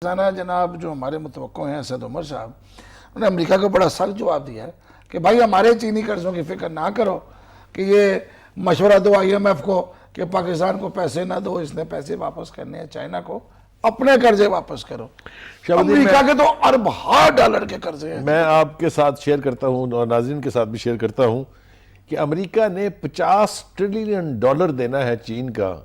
جناب جو ہمارے متوقع ہیں اسد عمر صاحب، انہوں نے امریکہ کو بڑا سخت جواب دیا ہے کہ بھائی ہمارے چینی قرضوں کی فکر نہ کرو، کہ یہ مشورہ دو آئی ایم ایف کو کہ پاکستان کو پیسے نہ دو، اس نے پیسے واپس کرنے ہیں چائنا کو، اپنے قرضے واپس کرو۔ امریکہ کے تو اربوں ڈالر کے قرضے ہیں۔ میں آپ کے ساتھ شیئر کرتا ہوں اور ناظرین کے ساتھ بھی شیئر کرتا ہوں کہ امریکہ نے $50 ٹریلین دینا ہے چین کا،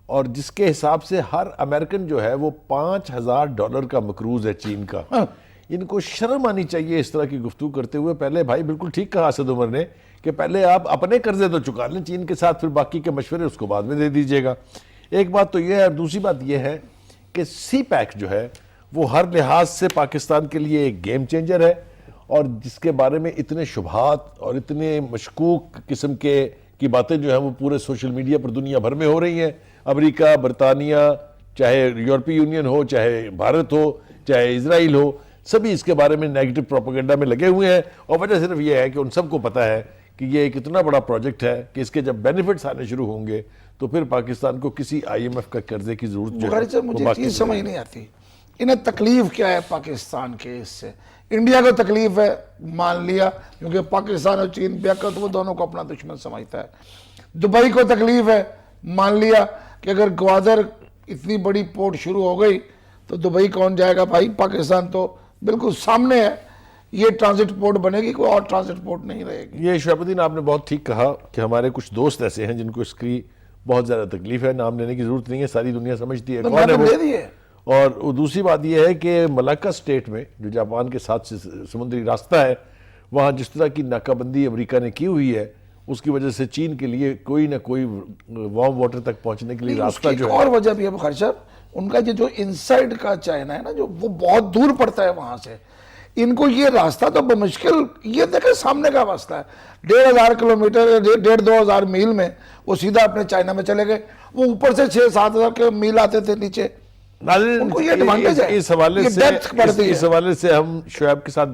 اور جس کے حساب سے ہر امریکن جو ہے وہ $5000 کا مقروض ہے چین کا۔ ان کو شرم آنی چاہیے اس طرح کی گفتگو کرتے ہوئے۔ پہلے بھائی بالکل ٹھیک کہا اسد عمر نے کہ پہلے آپ اپنے قرضے تو چکا لیں چین کے ساتھ، پھر باقی کے مشورے اس کو بعد میں دے دیجئے گا۔ ایک بات تو یہ ہے، اور دوسری بات یہ ہے کہ سی پیک جو ہے وہ ہر لحاظ سے پاکستان کے لیے ایک گیم چینجر ہے، اور جس کے بارے میں اتنے شبہات اور اتنے مشکوک قسم کی باتیں جو ہیں وہ پورے سوشل میڈیا پر دنیا بھر میں ہو رہی ہیں۔ امریکہ، برطانیہ، چاہے یورپی یونین ہو، چاہے بھارت ہو، چاہے اسرائیل ہو، سبھی اس کے بارے میں نیگیٹو پروپیگنڈا میں لگے ہوئے ہیں، اور وجہ صرف یہ ہے کہ ان سب کو پتہ ہے کہ یہ ایک اتنا بڑا پروجیکٹ ہے کہ اس کے جب بینیفٹس آنے شروع ہوں گے تو پھر پاکستان کو کسی آئی ایم ایف کا قرضے کی ضرورت جو ہے مجھے چیز سمجھ نہیں آتی، انہیں تکلیف کیا ہے پاکستان کے اس سے؟ انڈیا کو تکلیف ہے، مان لیا، کیونکہ پاکستان اور چین بیعقد وہ دونوں کو اپنا دشمن سمجھتا ہے۔ دبئی کو تکلیف ہے، مان لیا کہ اگر گوادر اتنی بڑی پورٹ شروع ہو گئی تو دبئی کون جائے گا؟ بھائی پاکستان تو بالکل سامنے ہے، یہ ٹرانزٹ پورٹ بنے گی، کوئی اور ٹرانزٹ پورٹ نہیں رہے گی۔ یہ شعیب الدین آپ نے بہت ٹھیک کہا کہ ہمارے کچھ دوست ایسے ہیں جن کو اس کی بہت زیادہ تکلیف ہے، نام لینے کی ضرورت نہیں ہے، ساری دنیا سمجھتی ہے کون ہے وہ۔ اور دوسری بات یہ ہے کہ ملاکا اسٹیٹ میں جو جاپان کے ساتھ سمندری راستہ ہے، وہاں جس طرح کی ناکہ بندی امریکہ نے کی ہوئی ہے، اس کی وجہ سے چین کے لیے کوئی نہ کوئی وارم واٹر تک پہنچنے کے لیے راستہ جو ہے۔ اور وجہ بھی ہے بخاری صاحب، ان کا جو انسائیڈ کا چائنا ہے نا، جو وہ بہت دور پڑتا ہے وہاں سے، ان کو یہ راستہ تو بمشکل، یہ دیکھیں سامنے کا راستہ ہے، 1500 کلومیٹر 1500 میل میں وہ سیدھا اپنے چائنا میں چلے گئے، وہ اوپر سے 6-7 میل آتے تھے نیچے۔ ناظرین، ان کو یہ ایڈوانٹیج ہے، اس حوالے سے ہم شعیب کے ساتھ